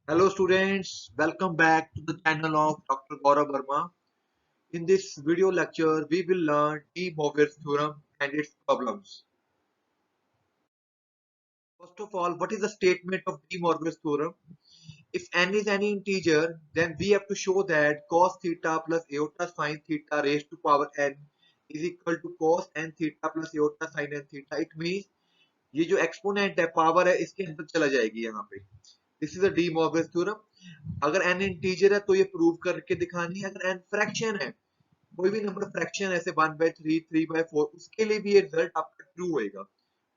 Hello students, welcome back to the channel of Dr. Gaurav Verma. In this video lecture, we will learn De Moivre's theorem and its problems. First of all, what is the statement of De Moivre's theorem? If n is any integer, then we have to show that cos theta plus iota sin theta raised to power n is equal to cos n theta plus iota sin n theta. It means ये जो exponent है power है इसके अंदर चला जाएगी यहाँ पे. This is a De Morgan theorem. अगर n इंटीजर है तो ये प्रूव करके दिखानी है. अगर n फ्रैक्शन है, कोई भी नंबर फ्रैक्शन ऐसे 1/3 3/4, उसके लिए भी ये रिजल्ट आपका ट्रू होएगा.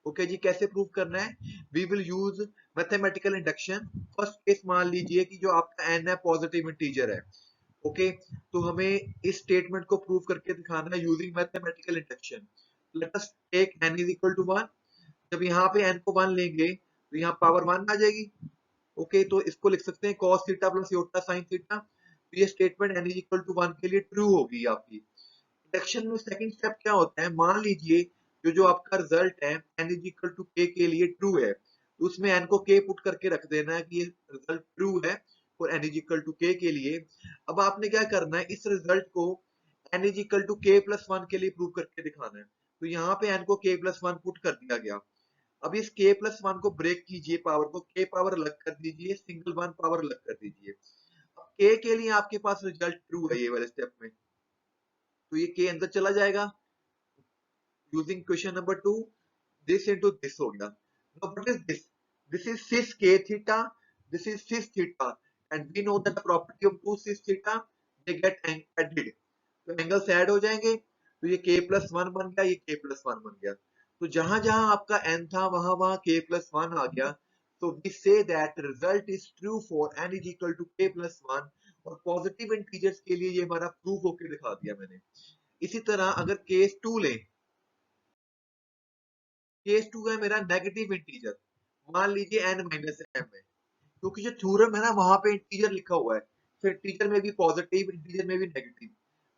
ओके जी, कैसे प्रूव करना है? We will use mathematical induction. First case मान लीजिए कि जो आपका n है पॉजिटिव इंटीजर है. ओके, तो हमें इस स्टेटमेंट को प्रूव करके दिखाना है using mathematical induction. Let us take n is equal to 1. जब यहाँ पे n को 1 लेंगे तो यहाँ पावर 1 आ जाएगी. ओके, तो इसको लिख सकते हैं cos theta plus iota sin theta. तो ये statement n is equal to 1 के लिए ट्रू होगी आपकी. इंडक्शन में सेकंड स्टेप क्या होता है? मान लीजिए जो आपका रिजल्ट है n is equal to k के लिए ट्रू है, तो उसमें n को k पुट करके रख देना है कि ये रिजल्ट ट्रू है और n is equal to k के लिए. अब आपने क्या करना है, इस रिजल्ट को n is equal to k plus 1 के लिए प्रूव करके दिखाना है. तो यहाँ पे n को k प्लस 1 पुट कर दिया गया. अब इस k प्लस 1 को ब्रेक कीजिए, पावर को k पावर अलग कर दीजिए, सिंगल 1 पावर अलग कर दीजिए. अब k के लिए आपके पास रिजल्ट ट्रू है ये वाले स्टेप में, तो ये k अंदर चला जाएगा. Using question number 2, this into this हो गया. Now what is this? This is cis k theta, this is cis theta, and we know that the property of two cis theta, they get added. तो angles add हो जाएंगे, तो ये k plus 1 बन गया, ये k प्लस 1 बन गया. तो जहां जहां आपका n था वहां वहां k प्लस 1 आ गया. तो we say that result is true for n is equal to k plus 1. और पॉजिटिव इंटीजर्स के लिए ये हमारा प्रूफ होके दिखा दिया मैंने. इसी तरह अगर केस 2 लें, केस 2 है मेरा नेगेटिव इंटीजर. मान लीजिए n माइनस m है, क्योंकि जो थ्योरम है ना वहां पे इंटीजर लिखा हुआ है, फिर इंटीजर में भी पॉजिटिव, इंटीजर में भी नेगेटिव.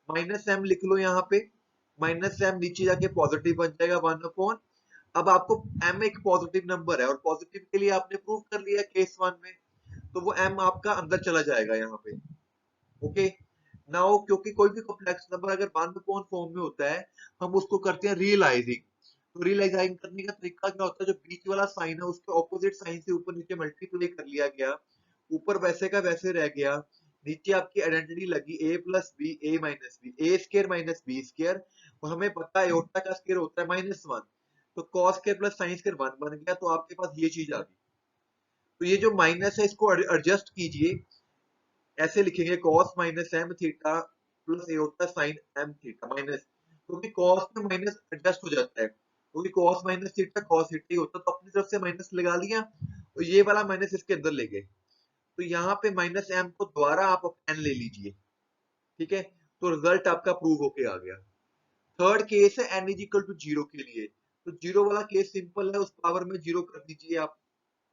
माइनस m लिख लो यहाँ पे. माइनस m नीचे जाके पॉजिटिव बन जाएगा 1/. अब आपको m एक पॉजिटिव नंबर है और पॉजिटिव के लिए आपने प्रूव कर लिया केस 1 में, तो वो m आपका अंदर चला जाएगा यहाँ पे. ओके, नाउ क्योंकि कोई भी कॉम्प्लेक्स नंबर अगर 1/4 फॉर्म में होता है, हम उसको करते हैं रियलाइजिंग. तो रियलाइजिंग करने का तरीका क्या होता है? जो बीच वाला साइन है उसके ऑपोजिट साइन से ऊपर नीचे मल्टीप्लाई कर लिया गया, ऊपर वैसे का वैसे रह गया, नीचे आपकी आइडेंटिटी लगी a plus b a minus b, a square minus b square. और हमें पता है एयोटा का स्केयर होता है -1, तो cos square plus sin square 1 बन गया. तो आपके पास ये चीज आ गई. तो ये जो माइनस है इसको एडजस्ट कीजिए. ऐसे लिखेंगे cos minus m theta plus iota sin m theta minus, क्योंकि cos में माइनस एडजस्ट हो जाता है, क्योंकि cos minus theta cos theta ही होता है. तो अपनी तरफ से माइनस लगा लिया, तो ये वाला माइनस इसके अंदर ले गए. तो यहाँ पे माइनस m को दोबारा आप n ले लीजिए. ठीक है, तो रिजल्ट आपका प्रूव होके आ गया. थर्ड केस है n इज इक्वल टू 0 के लिए. तो जीरो वाला केस सिंपल है, उस पावर में 0 कर दीजिए आप.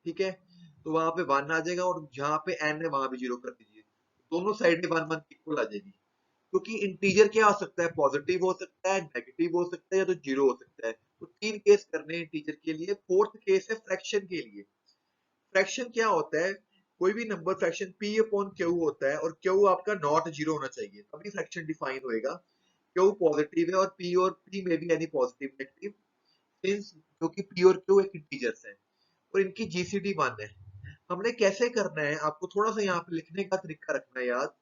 ठीक है, तो वहां पे 1 आ जाएगा, और जहां पे n है वहां भी 0 कर दीजिए. दोनों साइड में 1 1 इक्वल आ जाएगी. क्योंकि इंटीजर क्या हो सकता है? पॉजिटिव हो सकता है, नेगेटिव हो सकता है, या तो जीरो हो सकता है. तो तीन केस करने हैं इंटीजर के लिए. फोर्थ केस है फ्रैक्शन के लिए. फ्रैक्शन क्या होता है? कोई भी number fraction p upon q होता है, और q आपका नॉट जीरो होना चाहिए, तभी फ्रैक्शन डिफाइन होएगा. q पॉजिटिव है, और p में भी एनी पॉजिटिव नेगेटिव, सिंस क्योंकि p और q एक इंटीजर्स है और इनकी जीसीडी 1 है. हमने कैसे करना है, आपको थोड़ा सा यहाँ पे लिखने का तरीका रखना है याद.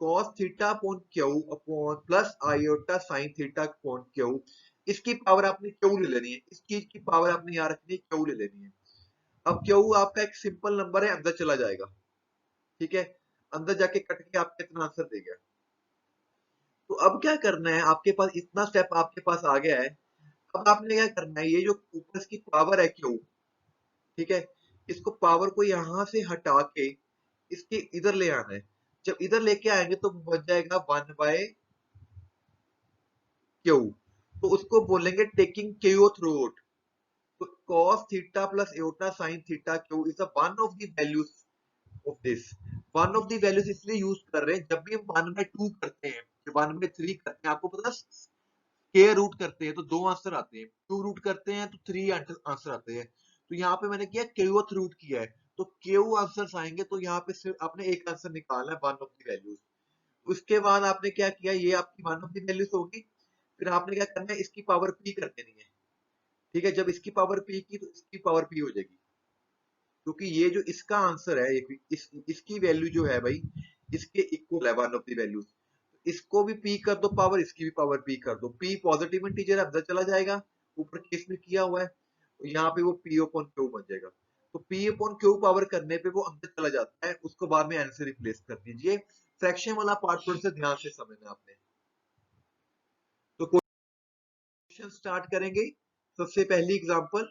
cos theta upon q upon plus iota sin theta upon q, इसकी पावर आपने q ले लेनी है, इस चीज की पावर आपने यहाँ रखनी है, q ले लेनी है. अब q आपका एक सिंपल नंबर है, अंदर चला जाएगा. ठीक है, अंदर जाके कट के आपका इतना आंसर देगा. तो अब क्या करना है, आपके पास इतना स्टेप आपके पास आ गया है. अब आपने क्या करना है, ये जो ऊपर की पावर है q, ठीक है, इसको पावर को यहां से हटा के इसके इधर ले आना है. जब इधर लेके आएंगे तो बच जाएगा 1/q. तो उसको बोलेंगे टेकिंग q थ्रू आउट. तो cos theta plus iota sin theta q is one of the values of this. One of the values इसलिए यूज कर रहे हैं, जब भी हम 1/2 करते हैं, 1/3 करते हैं, आपको पता स्क्वायर रूट करते हैं तो दो आंसर आते हैं, 2 रूट करते हैं तो 3 आंसर आते हैं. तो यहाँ पे मैंने किया क्यूथ रूट किया है, तो क्यू आंसर्स आएंगे, तो यहाँ पे सिर्फ आपने एक आंसर निकालना है, वन ऑफ द वैल्यूज। उसके बाद आपने क्या किया, ये आपकी वन ऑफ द वैल्यूज होगी, फिर आपने क्या करना है, इसकी पावर पी कर देनी है। ठीक है, जब इसकी पावर पी की तो इसकी पावर पी हो जाएगी, क्योंकि ये जो इसका आंसर है, इसकी वैल्यू जो है भाई, इसके इक्वल है वन ऑफ द वैल्यूज। इसको भी पी कर दो पावर, इसकी भी पावर पी कर दो, पी पॉजिटिव इंटीजर अंदर चला जाएगा, ऊपर केस में किया हुआ है, तो यहाँ पे वो पी अपॉन क्यू बन जाएगा। तो पी अपॉन क्यू पावर करने पे वो अंदर चला जाता है, उसको बाद में एन से रिप्लेस कर दीजिए। फ्रैक्शन वाला पार्ट थोड़ा सा ध्यान से समझना आपने। तो क्वेश्चन स्टार्ट करेंगे। सबसे पहली एग्जांपल,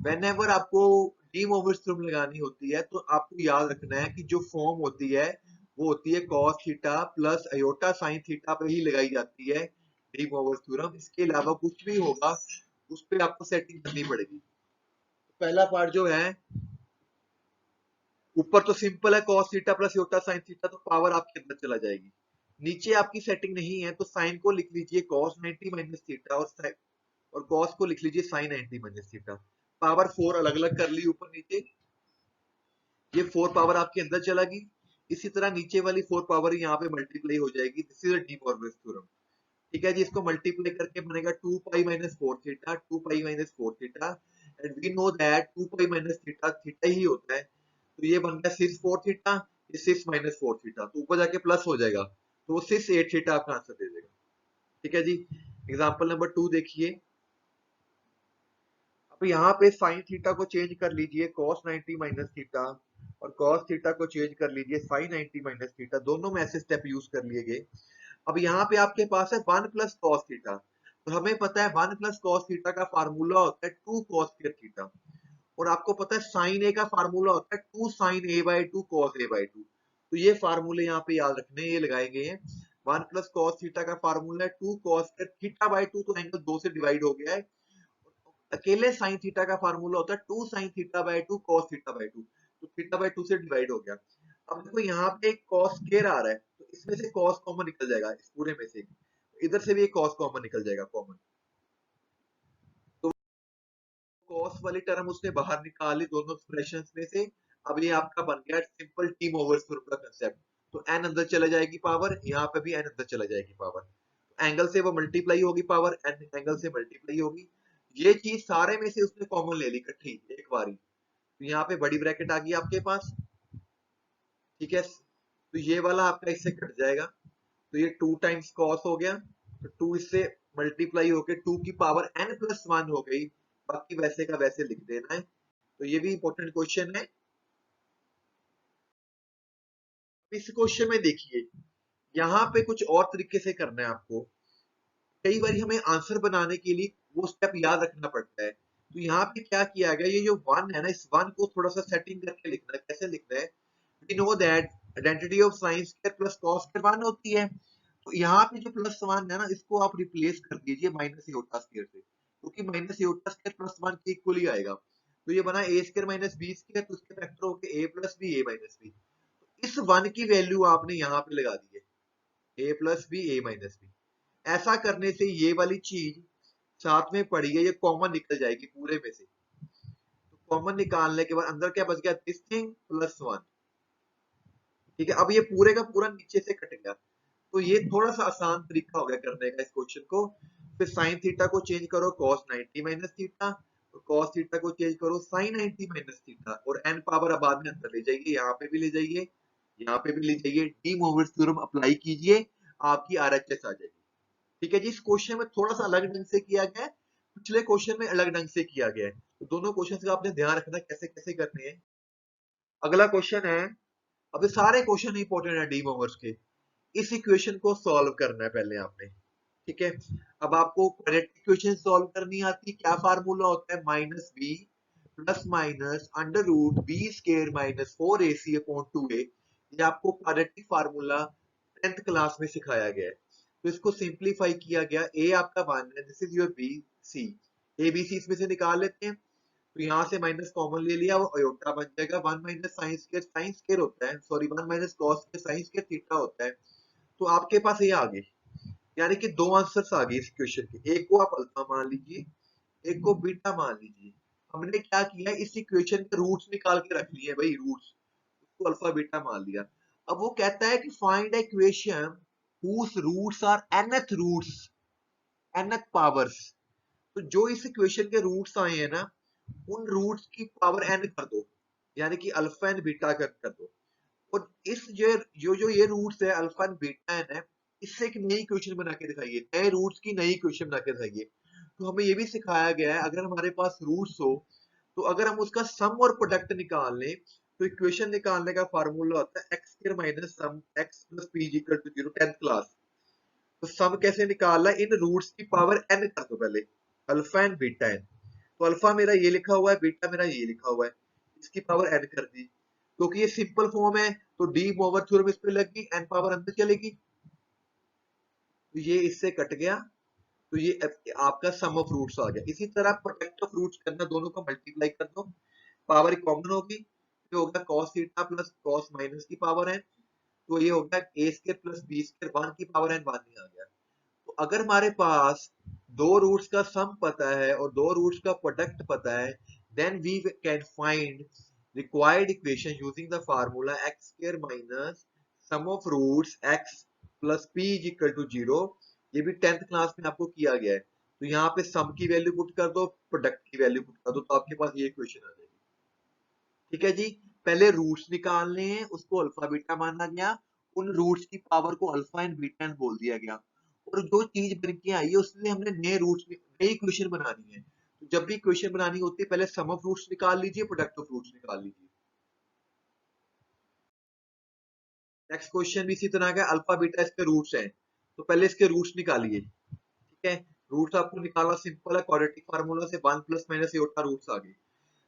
व्हेनेवर आपको डी मोवर्स थ्योरम लगानी होती है, तो आपको याद रखना है कि जो फॉर्म होती है वो होती है cos theta plus iota sine theta पे ही लगाई जाती है डी मोवर्स थ्योरम। इसके अलावा कुछ भी होगा उस पे आपको सेटिंग करनी पड़ेगी। पहला पार्ट जो है, ऊपर तो सिंपल है cos theta plus iota sine theta, तो पावर आपके अंदर चला जाएगी। नीचे आपकी सेटिंग नहीं है, तो साइन को लिख लीजिए cos 90 माइनस थीटा, और cos को लिख लीजिए sin 90 माइनस थीटा। पावर 4 अलग अलग कर ली ऊपर नीचे, ये 4 पावर आपके अंदर चला गई। इसी तरह नीचे वाली 4 पावर यहाँ पे मल्टीप्लाई हो जाएगी, this is De Morgan's theorem. ठीक है जी, इसको मल्टीप्लाई करके बनेगा 2 pi minus 4 theta, 2 pi minus 4 theta, and we know that 2 pi minus theta theta ही होता है, तो ये बन गया 6 4 थीटा, ये 6 माइनस 4 थीटा, तो ऊपर जाके प्लस हो जाएगा, तो वो 6 8 थीटा आपका आंसर दे देगा। ठीक है जी, एग्जांपल नंबर 2 देखिए। अब यहाँ पे साइन थीटा को चेंज कर लीजिए cos 90 माइनस थीटा, और cos थीटा को चेंज कर लीजिए sin 90 माइनस थीटा, दोनों में ऐसे स्टेप यूज कर लिए गए। अब यहाँ पे आपके पास है 1 प्लस cos थीटा, तो हमें पता है 1 प्लस cos थीटा का फार्मूला होता है 2 cos स्क्वायर थीटा, और आपको पता है sin a का फार्मूला होता है 2 sin a by 2 cos a by 2। तो ये फार्मूले यहाँ पे याद रखने, ये लगाए गए हैं। 1 प्लस cos थीटा का फार्मूला है 2 cos स्क्वायर थीटा बाई 2, तो एंगल 2 से डिवाइड हो गया है। अकेले sin थीटा का फार्मूला होता है 2 sin theta by 2 cos theta by 2, तो थीटा बाई 2 से डिवाइड हो गया। अब देखो यहाँ पे एक cos स्क्वायर आ रहा है, तो इसमें से cos कॉमन निकल जाएगा, इस पूरे में से इधर से भी एक cos कॉमन निकल जाएगा कॉमन, तो cos वाली टर्म उसने बाहर निकाली दोनों एक्सप्रेशंस में से। अब ये आपका बन गया सिंपल टी ओवर्स थ्योरम का कांसेप्ट, तो n अंदर चला जाएगी पावर, यहाँ पे भी n अंदर चला जाएगी पावर, एंगल से वो मल्टीप्लाई होगी पावर, n एंगल से मल्टीप्लाई होगी। ये चीज सारे में से उसने कॉमन ले ली इकट्ठी एक बारी, तो यहाँ पे बड़ी ब्रैकेट आ गई आपके पास। ठीक है, तो ये वाला आपका इससे कट जाएगा, तो ये 2 टाइम्स कॉस हो गया, तो 2 इससे मल्टीप्लाई होके 2 की पावर n प्लस 1 हो गई, बाकी वैसे का वैसे लिख देना है। तो ये भी इंपॉर्टेंट क्वेश्चन है। इस क्वेश्चन में देखिए, यहाँ पे कुछ और तरीके से करना है आपको। कई बार हमें आंसर बनाने के लिए वो स्टेप याद रखना पड़ता है, तो यहाँ पे क्या किया गया, ये जो वन है ना, इस वन को थोड़ा सा सेटिंग करके लिखना है। कैसे लिखना है, we know that identity of sine square plus cos square 1 होती है, तो यहाँ पे जो प्लस 1 है ना, इसको आप रिप्लेस कर दीजिए माइनस एयोटा स्क्वायर से, क्योंकि माइनस एयोटा स्क्वायर प्लस 1 के इक्वल ही आएगा। तो ये बना ए स्क्वायर माइनस बी स्क्वायर, तो उसके फैक्टर होके ए plus b a minus B. इस वन की वैल्यू आपने यहाँ पे लगा दी है, ए plus b a minus B. ऐसा करने से ये वाली चीज साथ में पड़ी है, ये कॉमन निकल जाएगी पूरे में से। तो कॉमन निकालने के बाद अंदर क्या बच गया, दिस थिंग प्लस 1। ठीक है, अब ये पूरे का पूरा नीचे से कट गया, तो ये थोड़ा सा आसान तरीका हो गया करने का इस क्वेश्चन को। फिर साइन थीटा को चेंज करो cos 90 माइनस थीटा, और cos थीटा को चेंज करो sin 90 माइनस थीटा, और n पावर अब बाद में अंदर ले जाइए, यहाँ पे भी ले जाइए, यहाँ पे भी ले जाइए, डी मोवर्स थ्योरम अप्लाई कीजिए, आपकी आरएचएस आ जाएगी। ठीक है जी, इस क्वेश्चन में थोड़ा सा अलग ढंग से किया गया है, पिछले क्वेश्चन में अलग ढंग से किया गया है, तो दोनों क्वेश्चन का आपने ध्यान रखना कैसे कैसे करने हैं। अगला क्वेश्चन है, अब ये सारे क्वेश्चन इंपॉर्टेंट है डी मोवर्स के। इस इक्वेशन को सॉल्व करना है पहले आपने। ठीक है, अब आपको क्वाड्रेटिक इक्वेशन सॉल्व करनी आती, क्या फार्मूला होता है, minus b plus minus under root b square minus 4ac upon 2a। ये आपको क्वाड्रेटिक फार्मूला 10th क्लास में सिखाया गया है, तो इसको सिंप्लीफाई किया गया। ए आपका 1 है, this is your b c, a b c इसमें से निकाल लेते हैं, तो यहाँ से माइनस कॉमन ले लिया, वो अयोटा बन जाएगा। 1 माइनस साइन स्क्वायर होता है, sorry 1 minus cos square sine square theta होता है, तो आपके पास ये आ गए, यानी कि 2 आंसर्स आ गए इस क्वेश्चन के। एक को आप अल्फा मान लीजिए, एक को बीटा मान लीजिए। हमने क्या किया, इस इक्वेशन के रूट्स निकाल के रख लिए भाई, रूट्स, उसको अल्फा बीटा मान लिया। अब वो कहता है कि find equation whose roots are nth roots, nth powers. तो जो इस इक्वेशन के रूट्स आए हैं ना, उन रूट्स की पावर n कर दो, यानी कि अल्फा एंड बीटा कर दो। और इस जो ये रूट्स है अल्फा एंड बीटा एन है, इससे एक नई इक्वेशन बना के दिखाइए, नए रूट्स की नई इक्वेशन बना के दिखाइए। तो हमें ये भी सिखाया गया है, अगर हमारे पास रूट्स हो तो अगर हम उसका सम और प्रोडक्ट निकाल लें, तो इक्वेशन निकालने का फार्मूला होता है x square minus sum x plus p equal to 0, 10th class. तो सम कैसे निकालना, इन रूट्स की पावर n कर दो पहले, अल्फा एंड बीटा एन। तो अल्फा मेरा ये लिखा हुआ है, बीटा मेरा ये लिखा हुआ है, इसकी पावर n कर दी। क्योंकि ये सिंपल फॉर्म है तो डी मोवर थ्योरम इस पे लगी, n पावर अंदर चलेगी, तो ये इससे कट गया। तो ये आपका सम ऑफ रूट्स आ गया। इसी तरह प्रोडक्ट ऑफ रूट्स करना, दोनों को मल्टीप्लाई कर दो, पावर कॉमन होगी, ये होगा cos theta plus cos minus की पावर n। तो ये होगा a square plus b square 1 की पावर n, 1 आ गया। तो अगर हमारे पास दो रूट्स का सम पता है और दो रूट्स का प्रोडक्ट पता है, then we can find required equation using the formula x square minus sum of roots x plus p is equal to 0। ये भी 10th क्लास में आपको किया गया है। तो यहाँ पे सम की वैल्यू पुट कर दो, प्रोडक्ट की वैल्यू पुट कर दो, तो आपके पास ये इक्वेशन आ जाएगी। ठीक है जी, पहले रूट्स निकालने हैं, उसको अल्फा बीटा माना गया, उन रूट्स की पावर को अल्फा एंड बीटा एंड बोल दिया गया। और जो चीज बन के आई है उसमें हमने नए रूट्स, नई इक्वेशन बनानी है। तो जब भी इक्वेशन बनानी होती है, पहले सम ऑफ रूट्स निकाल लीजिए, प्रोडक्ट ऑफ रूट्स निकाल लीजिए। नेक्स्ट क्वेश्चन भी इसी तरह का, अल्फा बीटा इसके रूट्स हैं, तो पहले इसके रूट्स निकालिए। ठीक है, रूट्स आपको निकालना सिंपल है, क्वाड्रेटिक फार्मूला से 1 प्लस माइनस योटा रूट्स आ गए।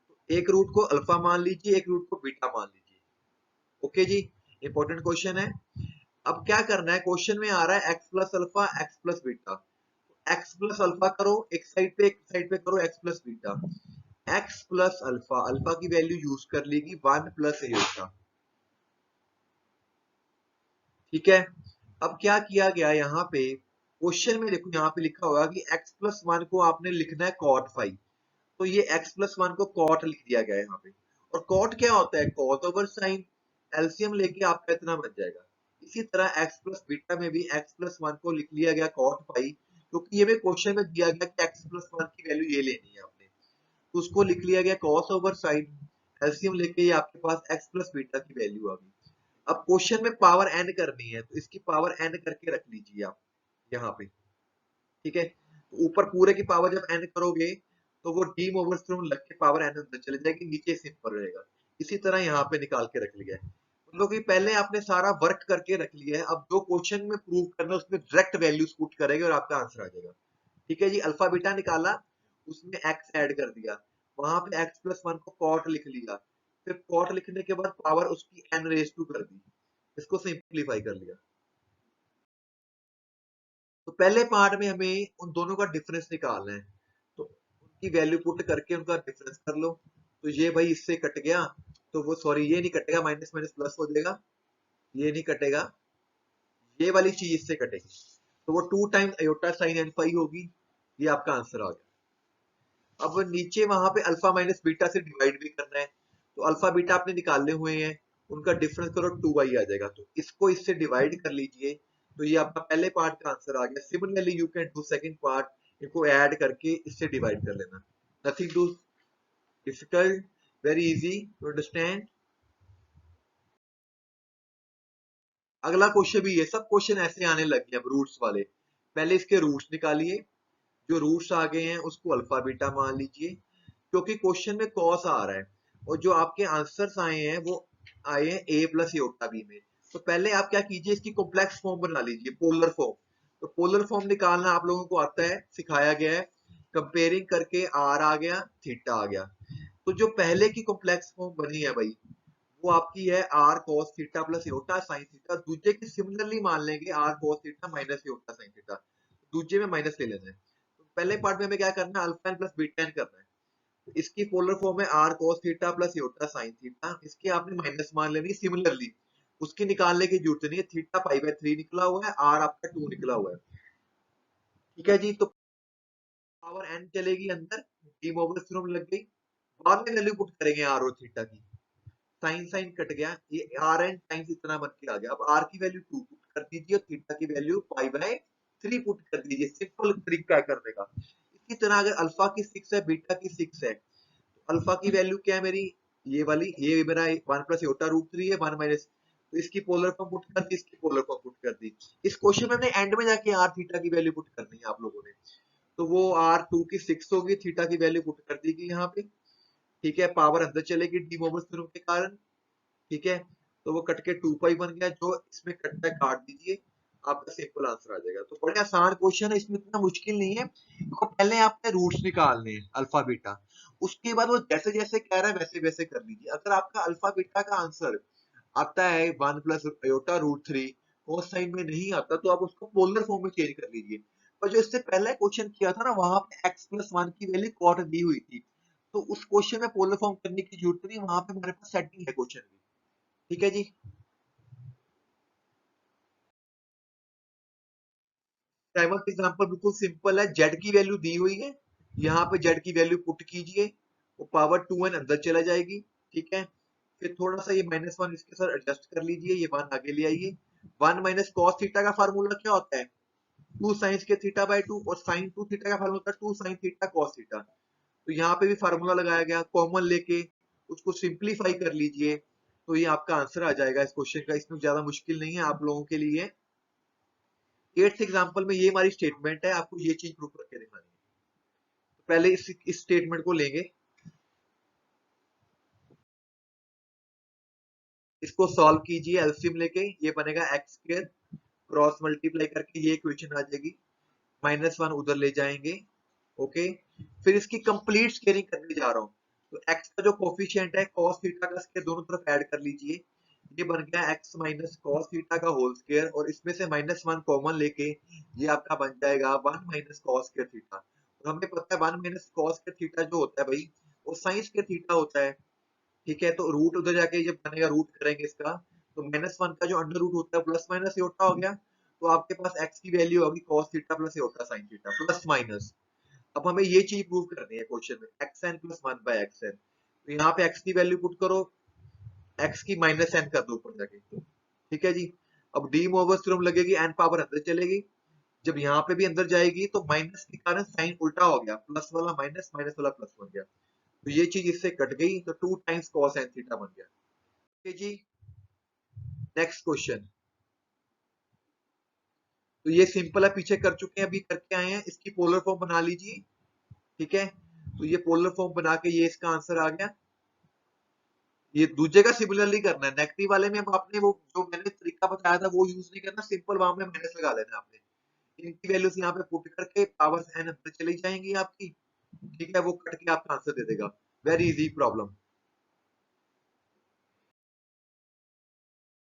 तो एक रूट को अल्फा मान लीजिए, एक रूट को बीटा मान लीजिए। ओके जी, इंपॉर्टेंट क्वेश्चन है। अब क्या करना है, क्वेश्चन में आ रहा है x plus alpha x plus beta. x plus alpha करो एक साइड पे करो x plus beta. x plus alpha, alpha की वैल्यू यूज कर लेगी 1 प्लस एटा। ठीक है, अब क्या किया गया यहाँ पे, क्वेश्चन में देखो यहाँ पे लिखा होगा कि x प्लस 1 को आपने लिखना है cot फाइव। तो ये x प्लस 1 को cot लिख दिया गया है यहाँ पे। और cot क्या होता है, cos ओवर साइन, एलसीएम लेके आपका इतना बन जाएगा। इसी तरह x प्लस बीटा में भी x प्लस 1 को लिख लिया गया cot फाइव, क्योंकि ये भी क्वेश्चन में दिया गया कि x प्लस 1 की वैल्यू ये लेनी है आपने, तो उसको लिख लिया गया cos ओवर साइन, एलसीएम लेके ये आपके पास x प्लस बीटा की वैल्यू आ गई। अब क्वेश्चन में पावर n करनी है, तो इसकी पावर n करके रख लीजिए आप यहाँ पे। ठीक है, तो ऊपर पूरे की पावर जब n करोगे तो वो डी ओवर थ्योरम लग के पावर n अंदर चले जाएगी, नीचे सिंपल रहेगा। इसी तरह यहाँ पे निकाल के रख लिया है, मतलब कि पहले आपने सारा वर्क करके रख लिया है। अब जो क्वेश्चन में प्रूव करना है उसमें डायरेक्ट वैल्यूज पुट करेंगे और आपका आंसर आ जाएगा। ठीक है जी, अल्फा बीटा निकाला, उसमें एक्स ऐड कर दिया, वहां पे एक्स प्लस 1 को कॉट लिख लिया, फिर कॉट लिखने के बाद पावर उसकी n रेज टू कर दी, इसको सिंप्लीफाई कर लिया। तो पहले पार्ट में हमें उन दोनों का डिफरेंस निकालना है, तो उनकी वैल्यू पुट करके उनका डिफरेंस कर लो। तो ये भाई इससे कट गया, तो वो सॉरी ये नहीं कटेगा, माइनस माइनस प्लस हो जाएगा, ये नहीं कटेगा, ये वाली चीज इससे कटेगी, तो वो 2 times iota sine n five होगी। ये आपका आंसर आ गया। अब नीचे वहां पे अल्फा माइनस बीटा से डिवाइड भी करना है, तो अल्फा बीटा आपने निकाले हुए हैं, उनका डिफरेंस करो 2y आ जाएगा, तो इसको इससे डिवाइड कर लीजिए। तो ये आपका पहले पार्ट का आंसर आ गया। Similarly you can do second part, इनको ऐड करके इससे डिवाइड कर लेना, nothing too difficult, very easy to understand. अगला क्वेश्चन भी, ये सब क्वेश्चन ऐसे आने लग गए अब रूट्स वाले। पहले इसके रूट्स निकालिए, जो रूट्स आ गए हैं उसको अल्फा बीटा मान लीजिए, क्योंकि क्वेश्चन में कॉस आ रहा है और जो आपके आंसर्स आए हैं वो आए हैं a प्लस योटा बी में। तो पहले आप क्या कीजिए, इसकी कॉम्प्लेक्स फॉर्म बना लीजिए, पोलर फॉर्म। तो पोलर फॉर्म निकालना आप लोगों को आता है, सिखाया गया है, कंपेयरिंग करके r आ गया, थीटा आ गया। तो जो पहले की कॉम्प्लेक्स फॉर्म बनी है भाई, वो आपकी है r cos theta plus iota sine theta. दूसरे की सिमिलरली मान लेंगे r cos theta minus iota sine theta, दूसरे में माइनस ले लेना है। तो पहले पार्ट में हमें क्या करना है, alpha n plus beta n करना है। तो इसकी पोलर फॉर्म है r cos theta plus iota sine theta, इसकी आपने माइनस मान लेनी सिमिलरली, उसकी निकालने की जरूरत नहीं है। थीटा पाई बाय 3 निकला हुआ है, r आपका 2 निकला हुआ है। ठीक है जी, तो पावर n चलेगी अंदर, डी मोवर थ्योरम लग गई। बाद में वैल्यू पुट करेंगे आर और थीटा की, साइन साइन कट गया, ये आर एन टाइम्स इतना बन के आ गया। अब आर की वैल्यू 2 पुट कर दीजिए और थीटा की वैल्यू पाई बाय 3 पुट कर दीजिए। सिंपल तरीका है करने का। इसी तरह अगर अल्फा की 6 है, बीटा की 6 है, तो अल्फा की वैल्यू क्या है मेरी, ये वाली, ये मेरा 1 प्लस योटा रूट 3 है, 1 माइनस, तो इसकी पोलर फॉर्म पुट कर दी, इसकी पोलर फॉर्म पुट कर दी। इस क्वेश्चन में हमने एंड में जाके आर थीटा की वैल्यू पुट करनी है आप लोगों ने, तो वो आर 2 की 6 होगी, थीटा की वैल्यू पुट कर देगी यहाँ पे, ठीक है। पावर अंदर चलेगी डी मोबर्स थ्योरम के कारण, ठीक है। तो वो कट के 2 पाई बन गया, जो इसमें कटता है काट दीजिए, आपका सिंपल आंसर आ जाएगा। तो बड़े आसान क्वेश्चन है, इसमें इतना मुश्किल नहीं है। तो पहले आपने रूट्स निकालने हैं अल्फा बीटा, उसके बाद वो जैसे जैसे कह रहा है वैसे वैसे कर लीजिए। अगर आपका अल्फा बीटा का आंसर आता है 1 plus iota root 3 cos sine में नहीं आता, तो आप उसको पोलर फॉर्म में चेंज कर लीजिए। पर जो इससे पहले क्वेश्चन किया था ना, वहां पे x प्लस 1 की वैल्यू कॉट दी हुई थी, तो उस क्वेश्चन में पोलर फॉर्म करने की जरूरत नहीं, वहां पे हमारे पास सेटिंग है क्वेश्चन की, ठीक है जी। सेवंथ एग्जांपल बिल्कुल सिंपल है, जेड की वैल्यू दी हुई है, यहाँ पे जेड की वैल्यू पुट कीजिए, वो पावर 2n अंदर चला जाएगी, ठीक है। फिर थोड़ा सा ये -1 इसके साथ एडजस्ट कर लीजिए, ये 1 आगे ले आइए। 1 माइनस कॉस थीटा का फार्मूला क्या होता है, 2 साइन के थीटा बाय 2, और साइन 2 थीटा का फार्मूला होता है 2 साइन थीटा कॉस थीटा। तो यहाँ पे भी फार्मूला लगाया गया, कॉमन लेके उसको सिंप्लीफाई कर लीजिए, तो ये आपका आंसर आ जाएगा इस क्वेश्चन का। इसमें ज्यादा मुश्किल नहीं है आप लोगों के लिए। 8th एग्जांपल में ये हमारी स्टेटमेंट है, आपको ये चीज प्रूव करके दिखानी है। तो पहले इस स्टेटमेंट को लेंगे, इसको सॉल्व कीजिए एलसीएम लेके, ये बनेगा एक्स स्क्वायर, क्रॉस मल्टीप्लाई करके ये इक्वेशन आ जाएगी, -1 उधर ले जाएंगे, ओके। फिर इसकी कंप्लीट स्केलिंग करने जा रहा हूँ, तो x का जो कोफिशिएंट है cos थीटा का इसके दोनों तरफ ऐड कर लीजिए, ये बन गया x माइनस cos थीटा का होल स्क्वायर, और इसमें से -1 कॉमन लेके ये आपका बन जाएगा 1 माइनस cos स्क्वायर थीटा। और हमें पता है 1 माइनस cos स्क्वायर थीटा जो होता है भाई, वो साइन स्क्वायर थीटा होता है, ठीक है। तो रूट उधर जाके जब बनेगा, रूट करेंगे इसका, तो -1 का जो अंडर रूट होता है प्लस माइनस योटा हो गया, तो आपके पास x की वैल्यू होगी cos theta plus Yotta sin theta plus minus. अब हमें ये चीज प्रूव करनी है क्वेश्चन में, xn प्लस 1 बाय xn, तो यहाँ पे x की वैल्यू पुट करो, x की -n कर दो ऊपर जाके, ठीक है जी। अब डी मोवर्स थ्योरम लगेगी, n पावर अंदर चलेगी, जब यहाँ पे भी अंदर जाएगी तो माइनस के कारण साइन उल्टा हो गया, प्लस वाला माइनस, माइनस वाला प्लस बन गया, तो ये चीज इससे कट गई, तो 2 टाइम्स cos n थीटा बन गया, ठीक है जी। नेक्स्ट क्वेश्चन, तो ये सिंपल है, पीछे कर चुके हैं, अभी करके आए हैं, इसकी पोलर फॉर्म बना लीजिए, ठीक है। तो ये पोलर फॉर्म बना के ये इसका आंसर आ गया। ये दूसरे का सिमिलरली करना है, नेगेटिव वाले में हम आपने वो जो मैंने तरीका बताया था वो यूज नहीं करना, सिंपल वहां में माइनस लगा लेना आपने। इनकी वैल्यूज यहाँ पे पुट करके पावर एन अंदर चली जाएंगी आपकी, ठीक है, वो कट के आपका आंसर दे देगा। Very easy problem.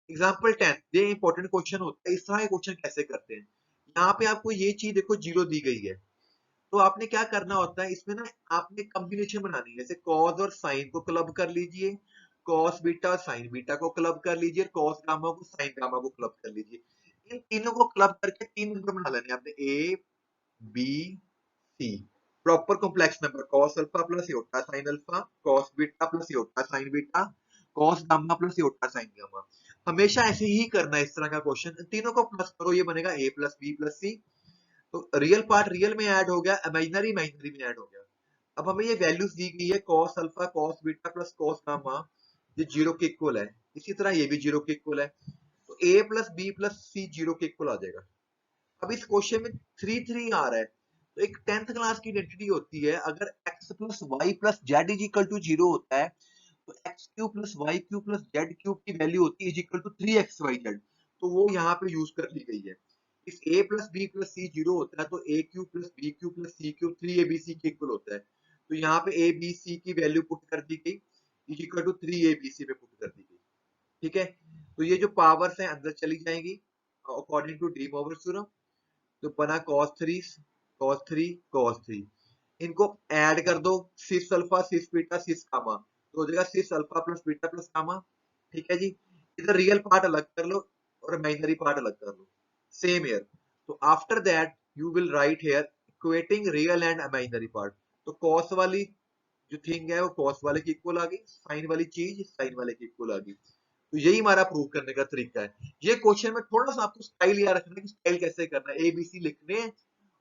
एग्जाम्पल 10, ये इंपॉर्टेंट क्वेश्चन होता है, इस तरह के क्वेश्चन कैसे करते हैं। यहाँ पे आपको ये चीज देखो जीरो दी गई है, तो आपने क्या करना होता है इसमें ना, आपने कॉम्बिनेशन बनानी है, जैसे कॉस और साइन को क्लब कर लीजिए, कॉस बीटा साइन बीटा को क्लब कर लीजिए, कॉस गामा को साइन गामा को क्लब कर लीजिए। इन तीनों को क्लब करके 3 नंबर बना लेने आपने, a b c, proper complex number, cos alpha plus iota sine alpha, cos beta plus iota sine beta, cos gamma plus iota sine gamma. हमेशा ऐसे ही करना है, इस तरह का क्वेश्चन तीनों को प्लस करो, ये बनेगा ए प्लस बी प्लस सी। तो रियल पार्ट रियल में ऐड हो गया, इमेजिनरी इमेजिनरी में ऐड हो गया। अब हमें ये वैल्यूज दी गई है, cos alpha cos beta plus cos gamma, ये जीरो के इक्वल है, इसी तरह ये भी जीरो के इक्वल है, तो a plus b plus c zero के इक्वल आ जाएगा। अब इस क्वेश्चन में 3 3 आ रहा है, तो एक 10th क्लास की आइडेंटिटी होती है, अगर x plus y plus z is equal to zero होता है, तो x cube plus y cube plus z cube की वैल्यू होती है इज इक्वल टू 3xyz, तो वो यहाँ पे यूज कर ली गई है। इस a plus b plus c zero होता है, तो a cube plus b cube plus c cube 3abc के इक्वल होता है, तो यहाँ पे a b c की वैल्यू पुट कर दी गई, इज इक्वल टू 3abc में पुट कर दी गई, ठीक है। तो ये जो पावर्स है अंदर चली जाएंगी according to De Moivre's theorem, तो बना cos 3 इनको ऐड कर दो, cis alpha cis beta cis gamma, तो हो जाएगा cis alpha plus beta plus gamma, ठीक है जी। इधर रियल पार्ट अलग कर लो और इमेजिनरी पार्ट अलग कर लो, सेम हियर। तो after that you will write here equating real and imaginary part, तो cos वाली जो थिंग है वो कॉस वाले के इक्वल आ गई, साइन वाली चीज साइन वाले के इक्वल आ गई। तो यही हमारा प्रूव करने का तरीका है। ये क्वेश्चन में थोड़ा सा आपको स्टाइल याद रखना है कि स्टाइल कैसे करना है। एबीसी लिखने हैं,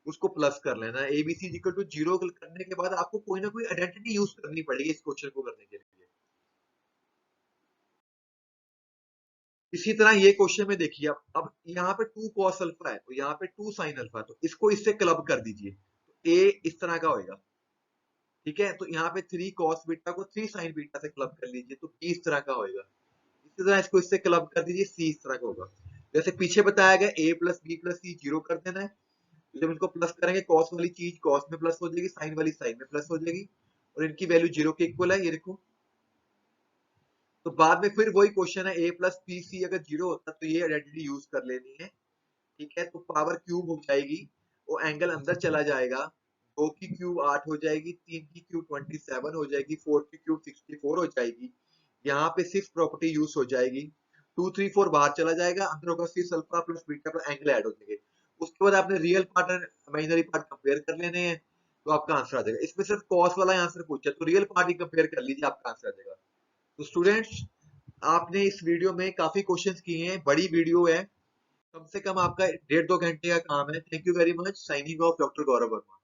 उसको प्लस कर लेना है। एबीसी इक्वल टू 0 करने के बाद आपको कोई ना कोई आइडेंटिटी यूज करनी पड़ेगी इस क्वेश्चन को करने के लिए। इसी तरह ये क्वेश्चन में देखिए, अब यहाँ पे 2 cos अल्फा है, तो यहाँ पे 2 sin अल्फा, तो इसको इससे क्लब कर दीजिए, तो ए इस तरह का होएगा। ठीक है, तो यहाँ पे 3 cos बीटा को 3 sin बीटा से क्लब कर लीजिए, तो बी इस तरह का होएगा। इसी तरह इसको इससे क्लब कर दीजिए, सी इस तरह का होगा। जैसे पीछे बताया गया a प्लस बी प्लस सी 0 कर देना है। तो जब इनको प्लस करेंगे, cos वाली चीज cos में प्लस हो जाएगी, sin वाली sin में प्लस हो जाएगी, और इनकी वैल्यू 0 के इक्वल है, ये देखो। तो बाद में फिर वही क्वेश्चन है, a प्लस बी सी अगर 0 होता तो ये आइडेंटिटी यूज कर लेनी है। ठीक है, तो पावर क्यूब हो जाएगी, वो एंगल अंदर चला जाएगा। 2 की क्यूब 8 हो जाएगी, 3 की क्यूब 27 हो जाएगी, 4 की क्यूब 64 हो जाएगी। यहाँ पे 6 प्रॉपर्टी यूज हो जाएगी। 2 3 4 बाहर चला जाएगा, अंदर होगा 6 alpha plus beta plus angle add हो जाएंगे। उसके बाद आपने रियल पार्ट और इमेजिनरी पार्ट कंपेयर कर लेने हैं, तो आपका आंसर आ जाएगा। इसमें सिर्फ कॉस वाला आंसर पूछा, तो रियल पार्ट ही कंपेयर कर लीजिए, आपका आंसर आ जाएगा। तो स्टूडेंट्स, आपने इस वीडियो में काफी क्वेश्चंस किए हैं, बड़ी वीडियो है, कम से कम आपका 1.5-2 घंटे का काम है। Thank you very much. Signing off, doctor Gaurav Verma.